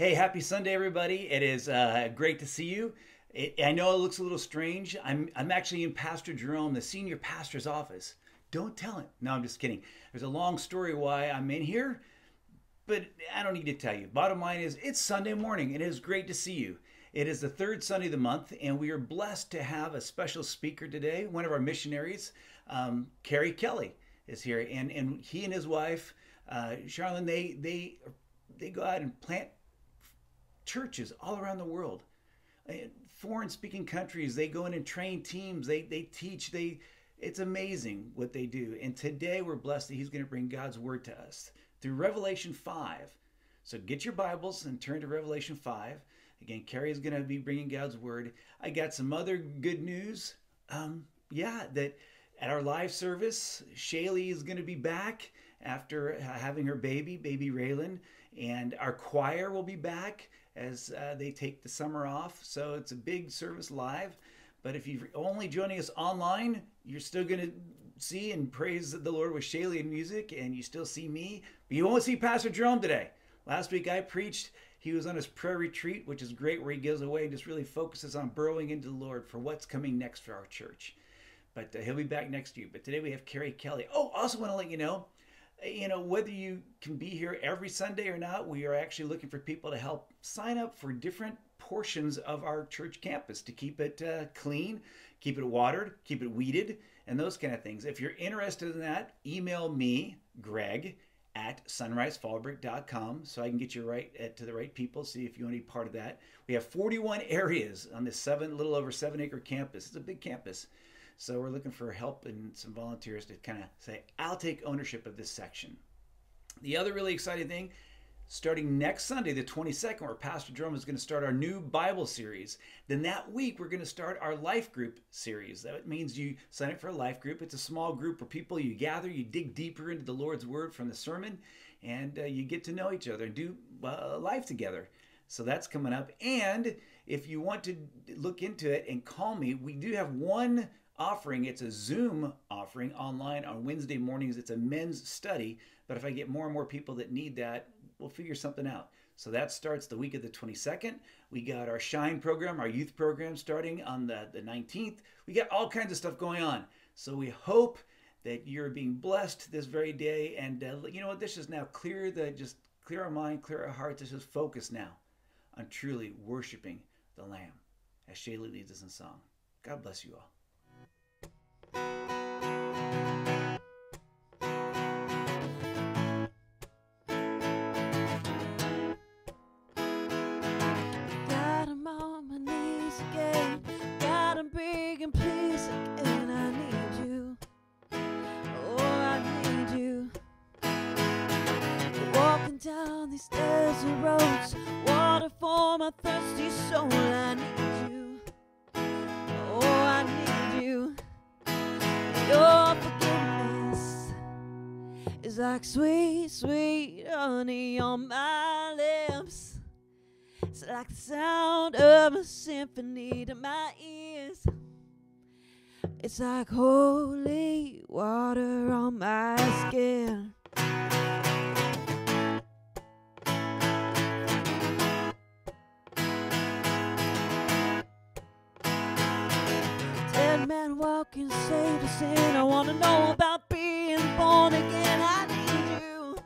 Hey, happy Sunday, everybody. It is great to see you. I know it looks a little strange. I'm actually in Pastor Jerome, the senior pastor's office. Don't tell him. No, I'm just kidding. There's a long story why I'm in here, but I don't need to tell you. Bottom line is, it's Sunday morning, and it is great to see you. It is the third Sunday of the month, and we are blessed to have a special speaker today. One of our missionaries, Karry Kelley, is here, and he and his wife, Charlene, they go out and plant churches all around the world. Foreign speaking countries, they go in and train teams, they teach, it's amazing what they do. And today we're blessed that he's going to bring God's word to us through Revelation 5. So get your Bibles and turn to Revelation 5. Again, Karry is going to be bringing God's word. I got some other good news. That at our live service, Shaylee is going to be back after having her baby Raylan, and our choir will be back as they take the summer off. So it's a big service live. But if you're only joining us online, you're still going to see and praise the Lord with Shaylee and music, and you still see me. But you won't see Pastor Jerome today. Last week I preached. He was on his prayer retreat, which is great, where he goes away and just really focuses on burrowing into the Lord for what's coming next for our church. But he'll be back next year. But today we have Karry Kelley. Oh, also want to let you know, whether you can be here every Sunday or not, we are actually looking for people to help sign up for different portions of our church campus to keep it clean, keep it watered, keep it weeded, and those kind of things. If you're interested in that, email me, Greg, at sunrisefallbrook.com, so I can get you to the right people, see if you want to be part of that. We have 41 areas on this little over 7-acre campus. It's a big campus. So we're looking for help and some volunteers to kind of say, I'll take ownership of this section. The other really exciting thing, starting next Sunday, the 22nd, where Pastor Jerome is going to start our new Bible series. Then that week, we're going to start our life group series. That means you sign up for a life group. It's a small group of people. You gather, you dig deeper into the Lord's word from the sermon, and you get to know each other and do life together. So that's coming up. And if you want to look into it and call me, we do have one offering. It's a Zoom offering online on Wednesday mornings. It's a men's study, but if I get more and more people that need that, we'll figure something out. So that starts the week of the 22nd. We got our Shine program, our youth program, starting on the 19th. We got all kinds of stuff going on. So we hope that you're being blessed this very day. And you know what? This is now clear our mind, clear our hearts. This is focus now on truly worshiping the Lamb as Shaylee leads us in song. God bless you all. God, I'm on my knees again. God, I'm begging, please again. I need you. Oh, I need you. Walking down these desert roads, water for my thirsty soul. I need you. Oh, I need you. Your forgiveness is like sweet, sweet honey on my lips. It's like the sound of a symphony to my ears. It's like holy water on my skin. Dead man walking, saved to sin. I want to know about being born again. I need you.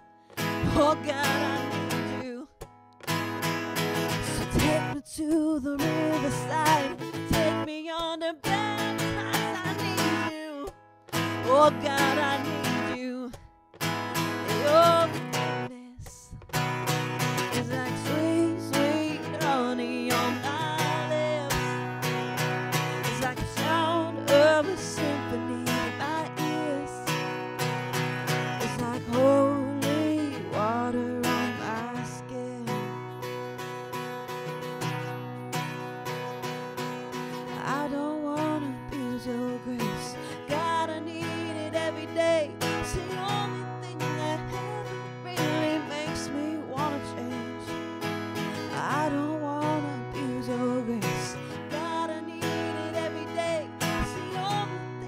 Oh God, I need you. So take me to the riverside. Take me on the baptize. I need you. Oh God, I need you. Your forgiveness is like sweet, sweet honey on my lips. It's like the sound of a symphony in my ears. It's like holy water on my skin. I don't want to abuse your grace. God, I need it every day. It's the only thing that ever really makes me want to change. I don't want to abuse your grace. God, I need it every day. It's the only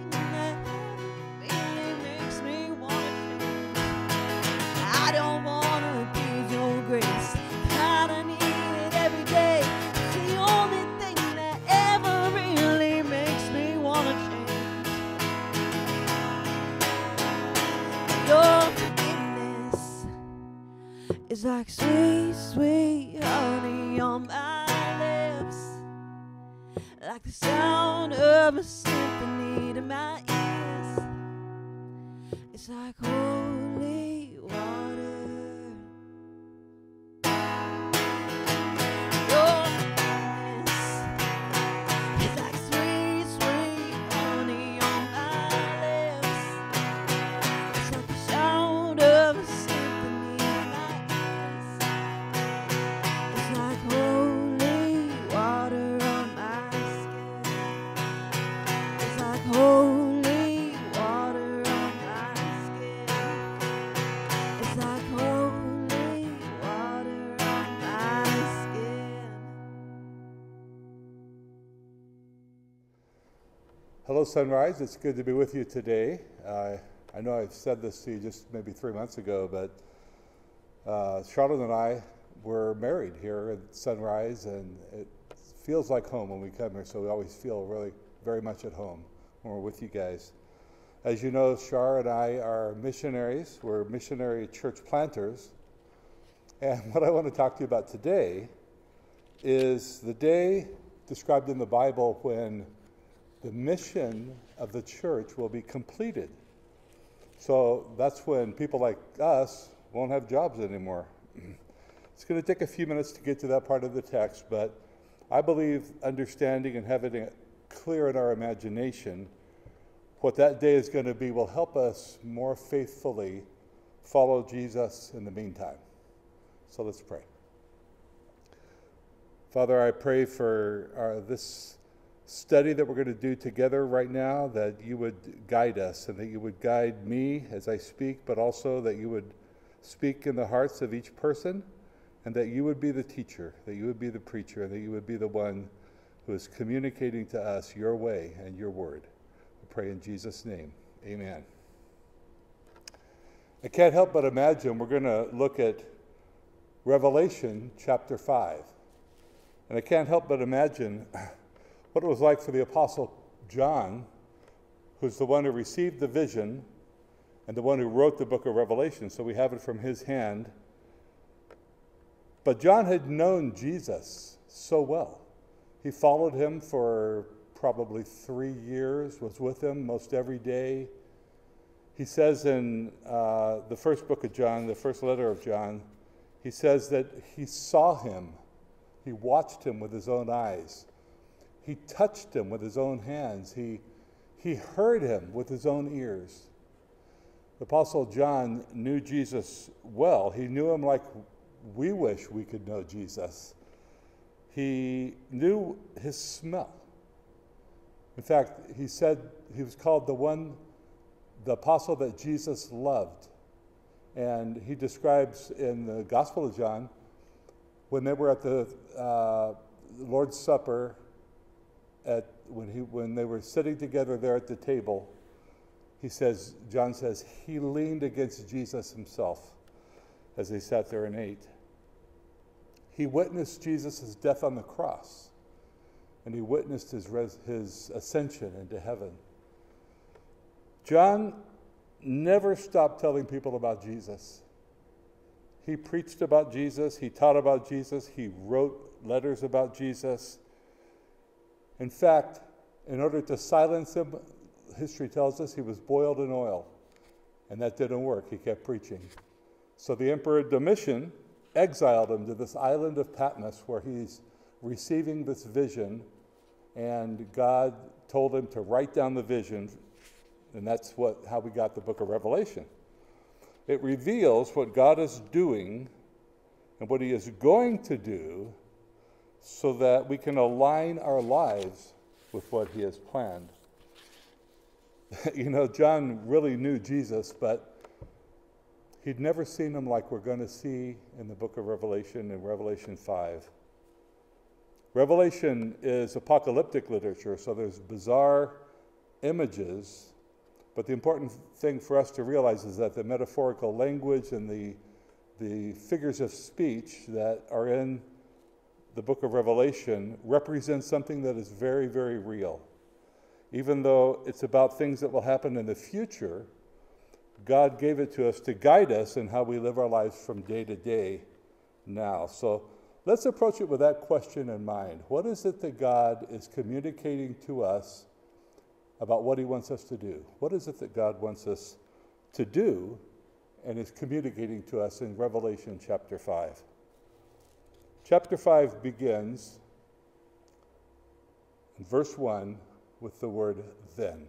It's like sweet, sweet honey on my lips, like the sound of a symphony to my ears. It's like holy water. Your kiss is like sweet, sweet honey on my lips. It's like the sound of a symphony to my ears. It's like holy water on my skin. It's like holy water on my skin. It's like holy water on my skin. Hello, Sunrise. It's good to be with you today. I know I've said this to you just maybe 3 months ago, but Charlotte and I were married here at Sunrise, and it feels like home when we come here, so we always feel really very much at home when we're with you guys. As you know, Char and I are missionaries. We're missionary church planters. And what I want to talk to you about today is the day described in the Bible when the mission of the church will be completed. So that's when people like us won't have jobs anymore. It's going to take a few minutes to get to that part of the text, but I believe understanding and having it clear in our imagination what that day is going to be will help us more faithfully follow Jesus in the meantime. So let's pray. Father, I pray for this study that we're going to do together right now, that you would guide us and that you would guide me as I speak, but also that you would speak in the hearts of each person, and that you would be the teacher, that you would be the preacher, and that you would be the one who is communicating to us your way and your word. We pray in Jesus' name. Amen. I can't help but imagine we're going to look at Revelation chapter 5. And I can't help but imagine what it was like for the Apostle John, who's the one who received the vision and the one who wrote the book of Revelation. So we have it from his hand. But John had known Jesus so well. He followed him for probably 3 years, was with him most every day. He says in the first book of John, the first letter of John, he says that he saw him. He watched him with his own eyes. He touched him with his own hands. He heard him with his own ears. The Apostle John knew Jesus well. He knew him like we wish we could know Jesus. He knew his smell. In fact, he said he was called the apostle that Jesus loved. And he describes in the Gospel of John, when they were at the Lord's Supper, when they were sitting together there at the table, John says, he leaned against Jesus himself as they sat there and ate. He witnessed Jesus' death on the cross, and he witnessed his ascension into heaven. John never stopped telling people about Jesus. He preached about Jesus, he taught about Jesus, he wrote letters about Jesus. In fact, in order to silence him, history tells us he was boiled in oil, and that didn't work. He kept preaching. So the Emperor Domitian exiled him to this island of Patmos where he's receiving this vision, and God told him to write down the vision, and that's how we got the book of Revelation. It reveals what God is doing and what he is going to do so that we can align our lives with what he has planned. You know, John really knew Jesus, but he'd never seen him like we're going to see in the book of Revelation in Revelation 5. Revelation is apocalyptic literature, so there's bizarre images, but the important thing for us to realize is that the metaphorical language and the figures of speech that are in the book of Revelation represent something that is very, very real. Even though it's about things that will happen in the future, God gave it to us to guide us in how we live our lives from day to day now. So let's approach it with that question in mind. What is it that God is communicating to us about what he wants us to do? What is it that God wants us to do and is communicating to us in Revelation chapter 5? Chapter 5 begins in verse 1 with the word then.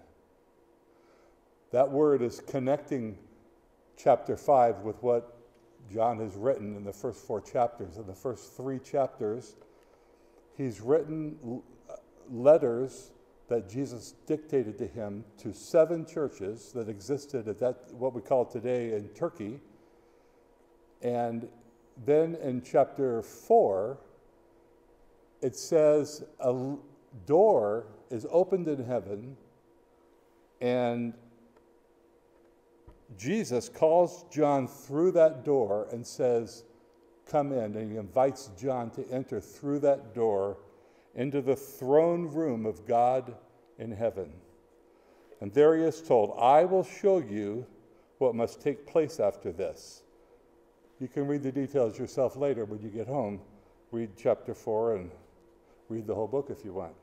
That word is connecting chapter 5 with what John has written in the first 4 chapters. In the first 3 chapters, he's written letters that Jesus dictated to him to 7 churches that existed at that, what we call today in Turkey. And then in chapter 4, it says a door is opened in heaven, and Jesus calls John through that door and says, come in, and he invites John to enter through that door into the throne room of God in heaven. And there he is told, I will show you what must take place after this. You can read the details yourself later when you get home. Read chapter 4 and read the whole book if you want.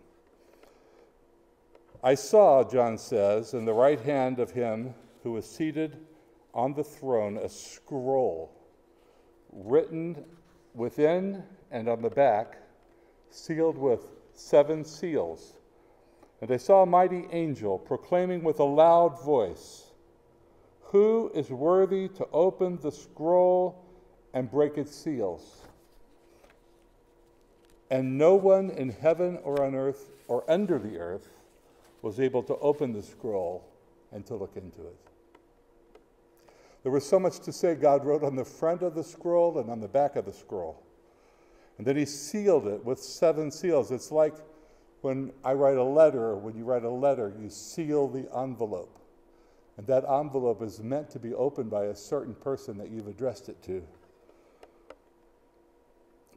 I saw, John says, in the right hand of him who was seated on the throne a scroll written within and on the back, sealed with 7 seals. And I saw a mighty angel proclaiming with a loud voice, who is worthy to open the scroll and break its seals? And no one in heaven or on earth or under the earth was able to open the scroll and to look into it. There was so much to say. God wrote on the front of the scroll and on the back of the scroll. And then he sealed it with 7 seals. It's like when I write a letter, or when you write a letter, you seal the envelope. And that envelope is meant to be opened by a certain person that you've addressed it to.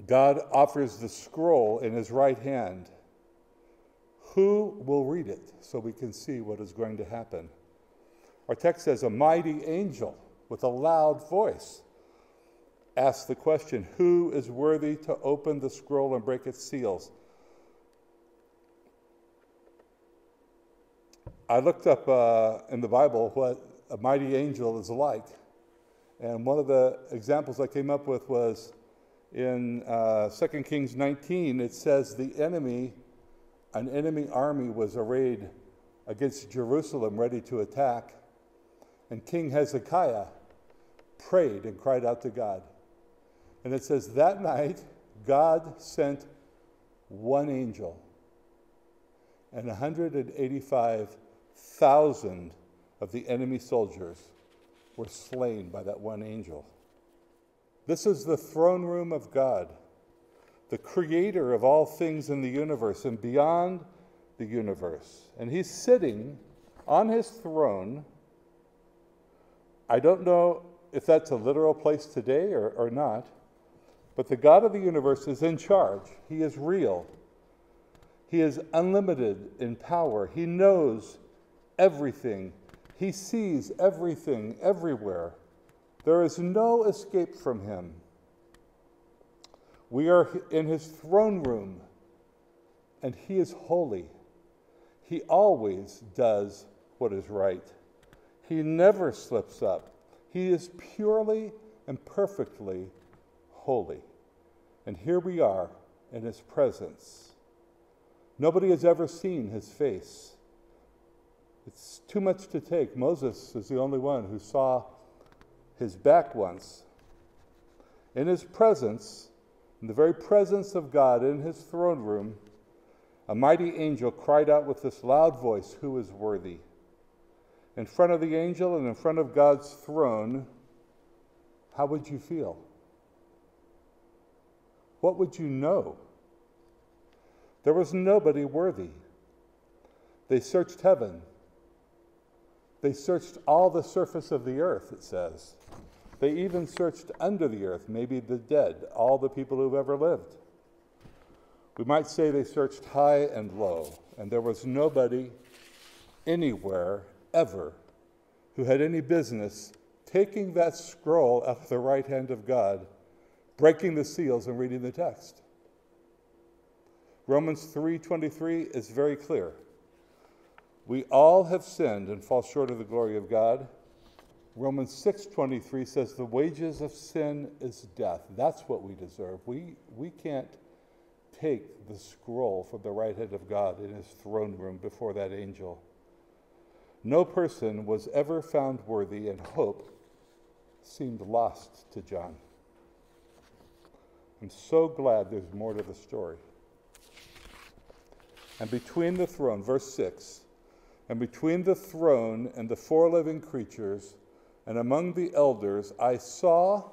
God offers the scroll in his right hand. Who will read it so we can see what is going to happen? Our text says a mighty angel with a loud voice asked the question, who is worthy to open the scroll and break its seals? I looked up in the Bible what a mighty angel is like. And one of the examples I came up with was in 2 Kings 19. It says an enemy army was arrayed against Jerusalem, ready to attack. And King Hezekiah prayed and cried out to God. And it says that night, God sent one angel, and 185,000 of the enemy soldiers were slain by that one angel. This is the throne room of God, the creator of all things in the universe and beyond the universe. And he's sitting on his throne. I don't know if that's a literal place today or not, but the God of the universe is in charge. He is real. He is unlimited in power. He knows everything. He sees everything everywhere. There is no escape from him. We are in his throne room, and he is holy. He always does what is right. He never slips up. He is purely and perfectly holy. And here we are in his presence. Nobody has ever seen his face. It's too much to take. Moses is the only one who saw his back once. In his presence, in the very presence of God in his throne room, a mighty angel cried out with this loud voice, who is worthy? In front of the angel and in front of God's throne, how would you feel? What would you know? There was nobody worthy. They searched heaven. They searched all the surface of the earth, it says. They even searched under the earth, maybe the dead, all the people who've ever lived. We might say they searched high and low, and there was nobody anywhere ever who had any business taking that scroll out of the right hand of God, breaking the seals and reading the text. Romans 3:23 is very clear. We all have sinned and fall short of the glory of God. Romans 6:23 says the wages of sin is death. That's what we deserve. We can't take the scroll from the right hand of God in his throne room before that angel. No person was ever found worthy, and hope seemed lost to John. I'm so glad there's more to the story. And between the throne, verse 6, and between the throne and the four living creatures, and among the elders, I saw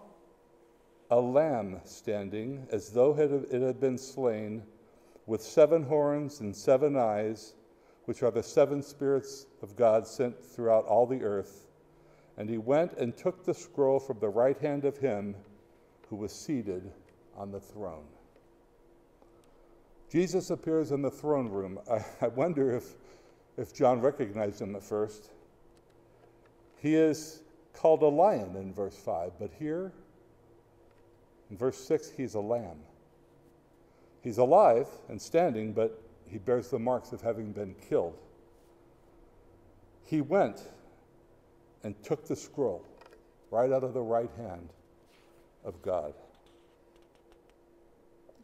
a lamb standing as though it had been slain, with 7 horns and 7 eyes, which are the 7 spirits of God sent throughout all the earth. And he went and took the scroll from the right hand of him who was seated on the throne. Jesus appears in the throne room. I wonder if John recognized him at first. He is called a lion in verse 5, but here, in verse 6, he's a lamb. He's alive and standing, but he bears the marks of having been killed. He went and took the scroll right out of the right hand of God.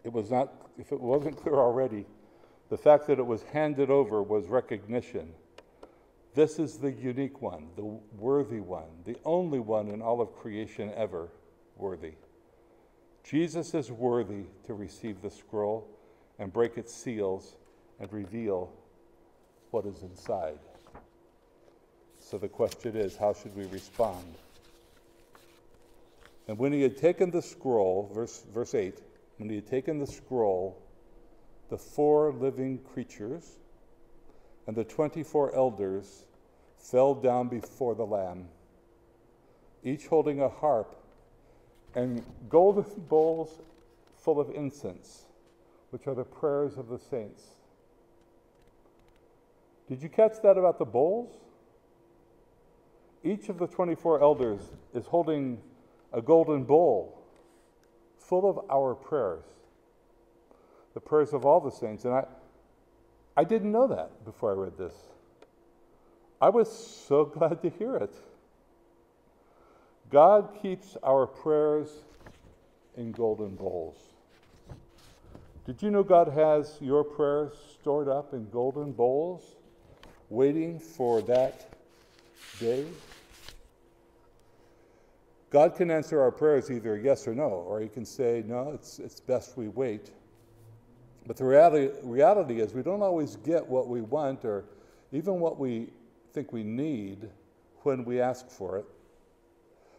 It was not, if it wasn't clear already, the fact that it was handed over was recognition. This is the unique one, the worthy one, the only one in all of creation ever worthy. Jesus is worthy to receive the scroll and break its seals and reveal what is inside. So the question is, how should we respond? And when he had taken the scroll, verse 8, when he had taken the scroll, the 4 living creatures and the 24 elders fell down before the Lamb, each holding a harp and golden bowls full of incense, which are the prayers of the saints. Did you catch that about the bowls? Each of the 24 elders is holding a golden bowl full of our prayers, the prayers of all the saints. And I didn't know that before I read this. I was so glad to hear it. God keeps our prayers in golden bowls. Did you know God has your prayers stored up in golden bowls, waiting for that day? God can answer our prayers either yes or no, or he can say, no, it's best we wait. But the reality is we don't always get what we want or even what we think we need when we ask for it.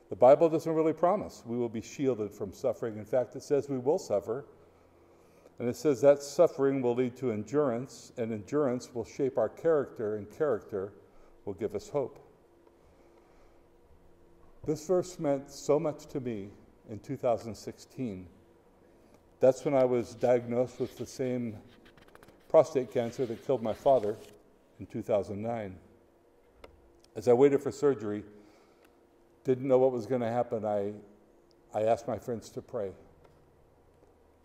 The Bible doesn't really promise we will be shielded from suffering. In fact, it says we will suffer. And it says that suffering will lead to endurance, and endurance will shape our character, and character will give us hope. This verse meant so much to me in 2016. That's when I was diagnosed with the same prostate cancer that killed my father in 2009. As I waited for surgery, didn't know what was going to happen, I asked my friends to pray.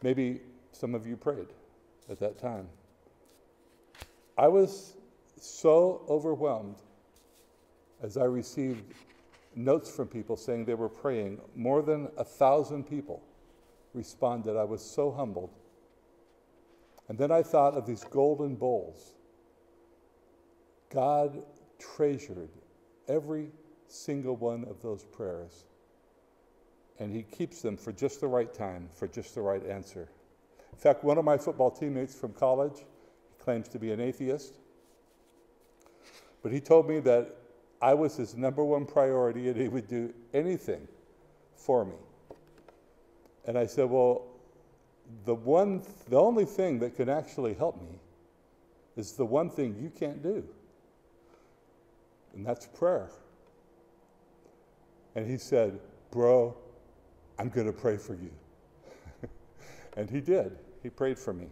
Maybe some of you prayed at that time. I was so overwhelmed as I received notes from people saying they were praying. More than 1,000 people responded. I was so humbled. And then I thought of these golden bowls. God treasured every single one of those prayers, and he keeps them for just the right time, for just the right answer. In fact, one of my football teammates from college claims to be an atheist, but he told me that I was his number one priority and he would do anything for me. And I said, well, the only thing that can actually help me is the one thing you can't do, and that's prayer. And he said, bro, I'm going to pray for you. And he did. He prayed for me.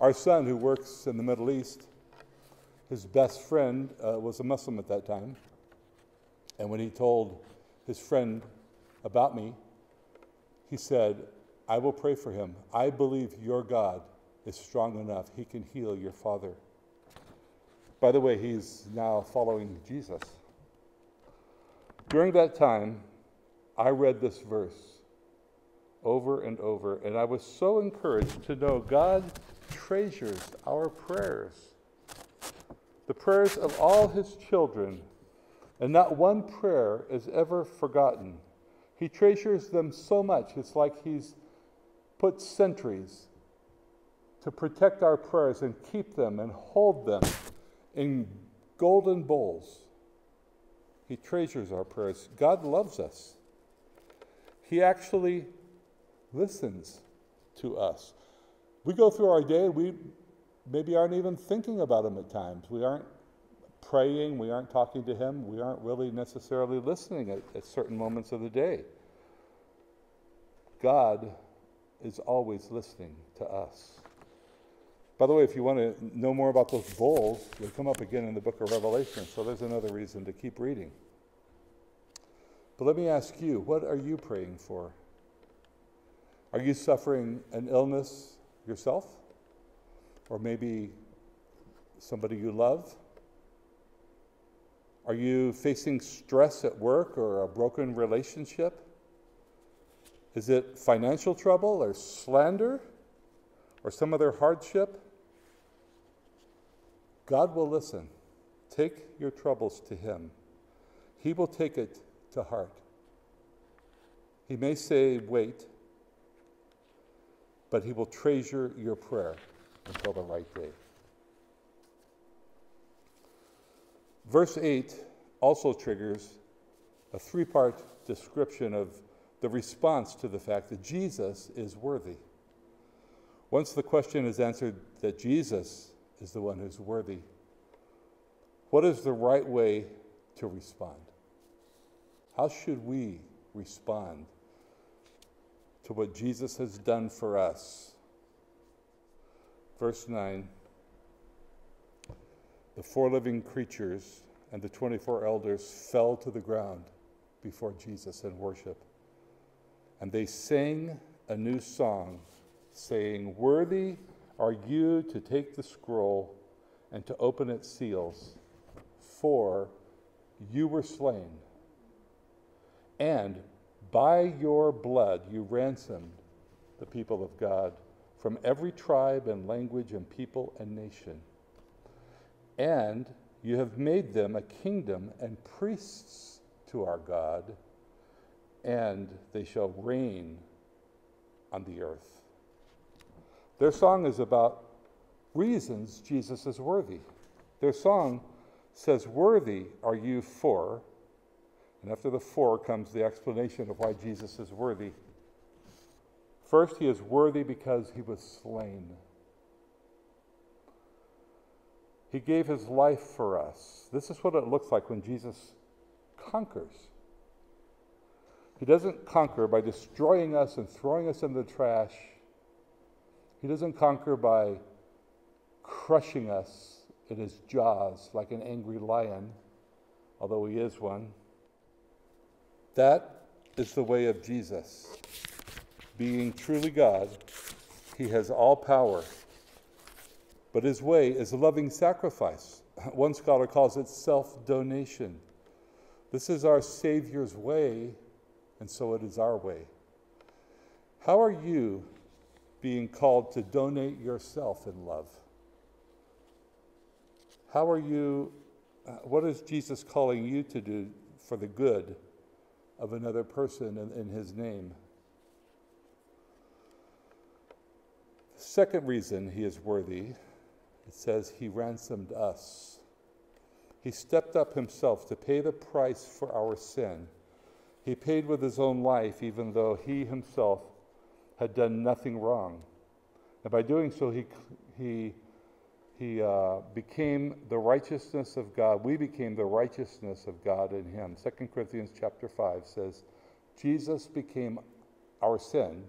Our son, who works in the Middle East, his best friend was a Muslim at that time. And when he told his friend about me, he said, I will pray for him. I believe your God is strong enough. He can heal your father. By the way, he's now following Jesus. During that time, I read this verse over and over, and I was so encouraged to know God treasures our prayers, the prayers of all his children, and not one prayer is ever forgotten. He treasures them so much, it's like he's put sentries to protect our prayers and keep them and hold them in golden bowls. He treasures our prayers. God loves us. He actually listens to us. We go through our day, we maybe aren't even thinking about him at times. We aren't praying, we aren't talking to him, we aren't really necessarily listening at certain moments of the day. God is always listening to us. By the way, if you want to know more about those bowls, they come up again in the book of Revelation, so there's another reason to keep reading. But let me ask you, what are you praying for? Are you suffering an illness yourself? Or maybe somebody you love? Are you facing stress at work or a broken relationship? Is it financial trouble or slander or some other hardship? God will listen. Take your troubles to him. He will take it to heart. He may say, wait, but he will treasure your prayer until the right day. Verse 8 also triggers a three-part description of the response to the fact that Jesus is worthy. Once the question is answered that Jesus is the one who's worthy, what is the right way to respond? How should we respond to what Jesus has done for us? Verse 9, the 4 living creatures and the 24 elders fell to the ground before Jesus in worship. And they sang a new song, saying, worthy are you to take the scroll and to open its seals, for you were slain. And by your blood you ransomed the people of God from every tribe and language and people and nation. And you have made them a kingdom and priests to our God, and they shall reign on the earth. Their song is about reasons Jesus is worthy. Their song says, worthy are you for, and after the for comes the explanation of why Jesus is worthy. First, he is worthy because he was slain. He gave his life for us. This is what it looks like when Jesus conquers. He doesn't conquer by destroying us and throwing us in the trash. He doesn't conquer by crushing us in his jaws like an angry lion, although he is one. That is the way of Jesus. Being truly God, he has all power. But his way is a loving sacrifice. One scholar calls it self-donation. This is our Savior's way, and so it is our way. How are you being called to donate yourself in love? How are you, what is Jesus calling you to do for the good of another person in his name? The second reason he is worthy, it says he ransomed us. He stepped up himself to pay the price for our sin. He paid with his own life, even though he himself had done nothing wrong. And by doing so, he became the righteousness of God. We became the righteousness of God in him. 2 Corinthians chapter 5 says, Jesus became our sin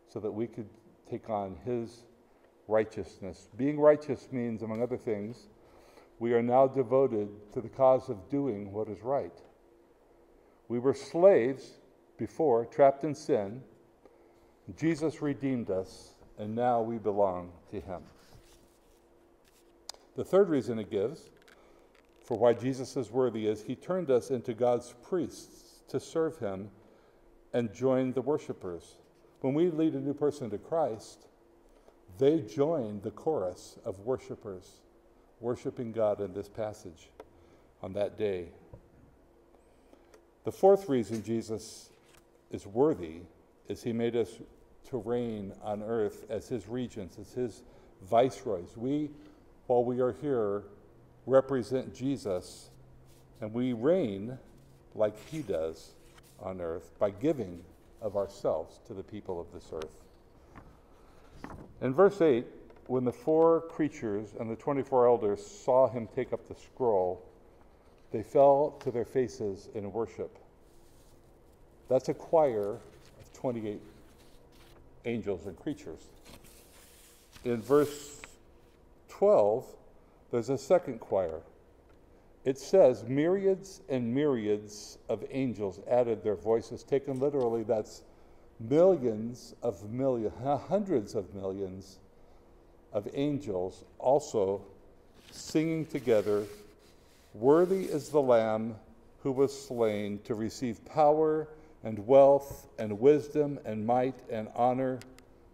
so that we could take on his righteousness. Being righteous means, among other things, we are now devoted to the cause of doing what is right. We were slaves before, trapped in sin. Jesus redeemed us, and now we belong to him. The third reason it gives for why Jesus is worthy is he turned us into God's priests to serve him and join the worshipers. When we lead a new person to Christ, they join the chorus of worshipers, worshiping God in this passage on that day. The fourth reason Jesus is worthy is he made us to reign on earth as his regents, as his viceroys. We, while we are here, represent Jesus, and we reign like he does on earth by giving of ourselves to the people of this earth. In verse 8, when the 4 creatures and the 24 elders saw him take up the scroll, they fell to their faces in worship. That's a choir of 28 angels and creatures. In verse 12, there's a second choir. It says, myriads and myriads of angels added their voices. Taken literally, that's millions of millions, hundreds of millions of angels also singing together, worthy is the Lamb who was slain to receive power and wealth and wisdom and might and honor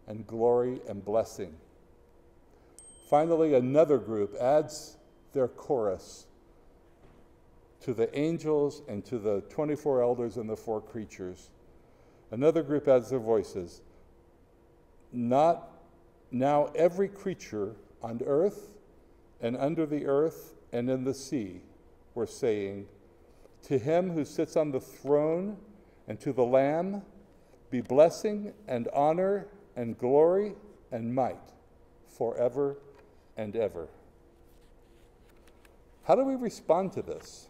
and glory and blessing. Finally, another group adds their chorus to the angels and to the 24 elders and the 4 creatures. Another group adds their voices. Not now every creature on earth and under the earth and in the sea were saying, to him who sits on the throne and to the Lamb be blessing and honor and glory and might forever and ever. How do we respond to this?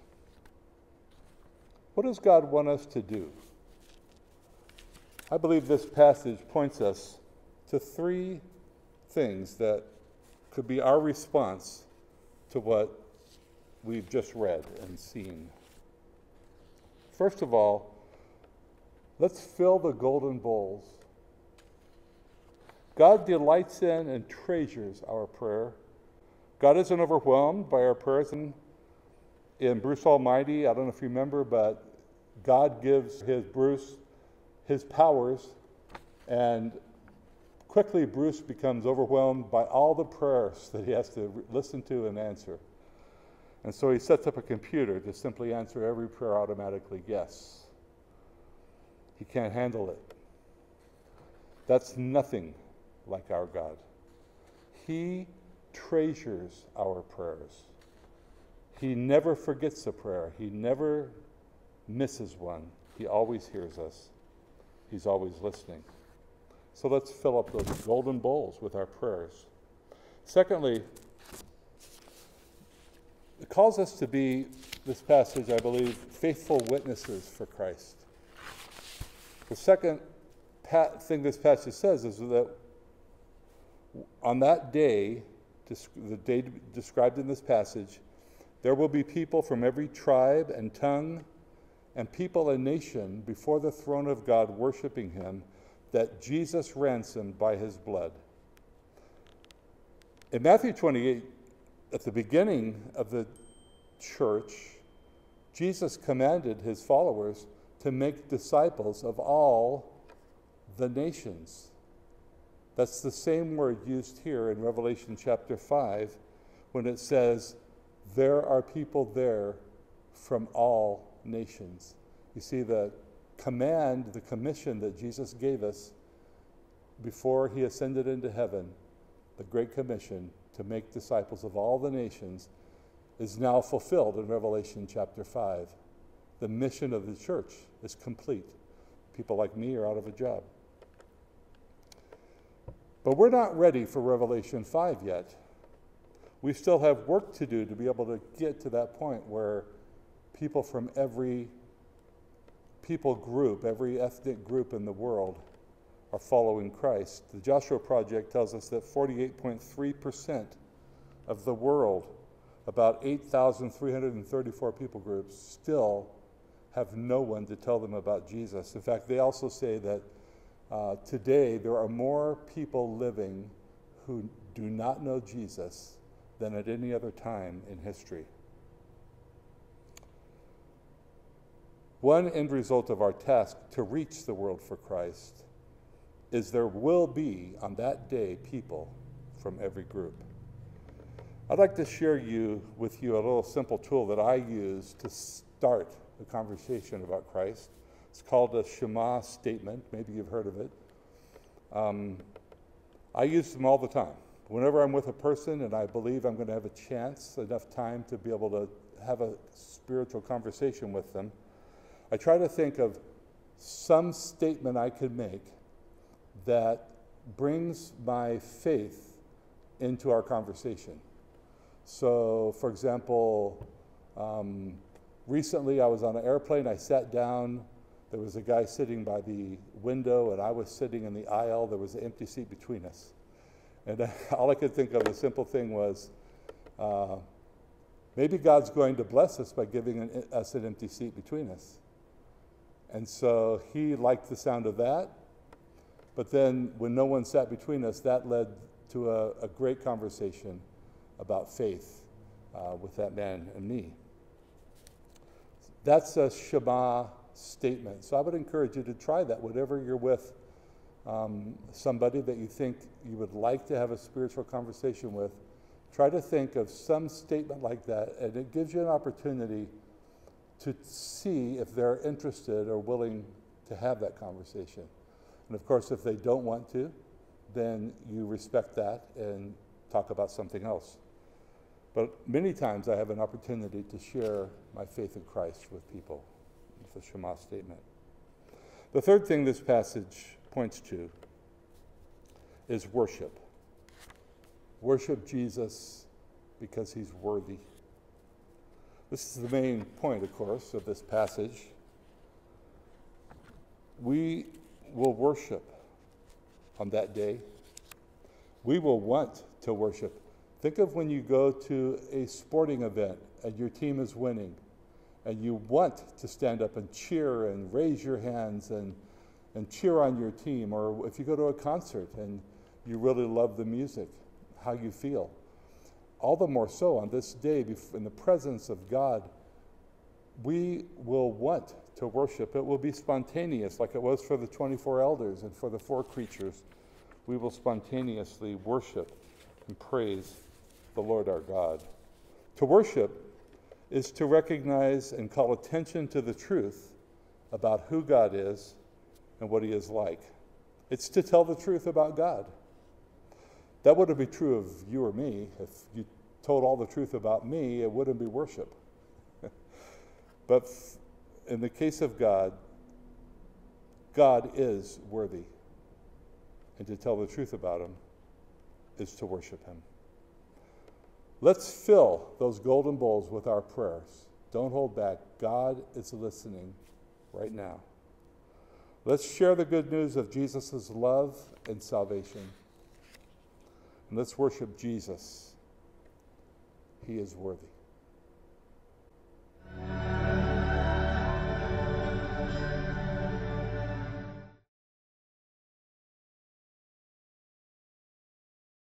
What does God want us to do? I believe this passage points us to 3 things that could be our response to what we've just read and seen. First of all, let's fill the golden bowls. God delights in and treasures our prayer. God isn't overwhelmed by our prayers. In Bruce Almighty, I don't know if you remember, but God gives Bruce his powers, and quickly Bruce becomes overwhelmed by all the prayers that he has to listen to and answer. And so he sets up a computer to simply answer every prayer automatically, yes. He can't handle it. That's nothing like our God. He treasures our prayers. He never forgets a prayer. He never misses one. He always hears us. He's always listening. So let's fill up those golden bowls with our prayers. Secondly, it calls us to be, this passage, I believe, faithful witnesses for Christ. The second thing this passage says is that on that day, the day described in this passage, there will be people from every tribe and tongue and people and nation before the throne of God worshiping him that Jesus ransomed by his blood. In Matthew 28, at the beginning of the church, Jesus commanded his followers to make disciples of all the nations. That's the same word used here in Revelation chapter 5 when it says, there are people there from all nations. You see, the command, the commission that Jesus gave us before he ascended into heaven, the Great Commission to make disciples of all the nations, is now fulfilled in Revelation chapter 5. The mission of the church is complete. People like me are out of a job. But we're not ready for Revelation 5 yet. We still have work to do to be able to get to that point where people from every people group, every ethnic group in the world are following Christ. The Joshua Project tells us that 48.3% of the world, about 8,334 people groups, still have no one to tell them about Jesus. In fact, they also say that today there are more people living who do not know Jesus than at any other time in history. One end result of our task to reach the world for Christ is there will be on that day people from every group. I'd like to share with you a little simple tool that I use to start a conversation about Christ. It's called a Shema statement. Maybe you've heard of it. I use them all the time. Whenever I'm with a person and I believe I'm going to have a chance, enough time to be able to have a spiritual conversation with them, I try to think of some statement I could make that brings my faith into our conversation. So, for example, recently I was on an airplane, I sat down, there was a guy sitting by the window and I was sitting in the aisle, there was an empty seat between us. And all I could think of, a simple thing was, maybe God's going to bless us by giving us an empty seat between us. And so he liked the sound of that. But then when no one sat between us, that led to a great conversation about faith with that man and me. That's a Shema statement. So I would encourage you to try that whenever you're with somebody that you think you would like to have a spiritual conversation with. Try to think of some statement like that, and it gives you an opportunity to see if they're interested or willing to have that conversation. And of course, if they don't want to, then you respect that and talk about something else. But many times I have an opportunity to share my faith in Christ with people with a Shema statement. The third thing this passage points to is worship. Worship Jesus because he's worthy. This is the main point, of course, of this passage. We will worship on that day. We will want to worship. Think of when you go to a sporting event and your team is winning and you want to stand up and cheer and raise your hands and cheer on your team, or if you go to a concert and you really love the music, how you feel. All the more so on this day, in the presence of God, we will want to worship. It will be spontaneous, like it was for the 24 elders and for the 4 creatures. We will spontaneously worship and praise the Lord our God. To worship is to recognize and call attention to the truth about who God is and what he is like. It's to tell the truth about God. That wouldn't be true of you or me. If you told all the truth about me, it wouldn't be worship. But in the case of God, God is worthy. And to tell the truth about him is to worship him. Let's fill those golden bowls with our prayers. Don't hold back. God is listening right now. Let's share the good news of Jesus' love and salvation. And let's worship Jesus. He is worthy.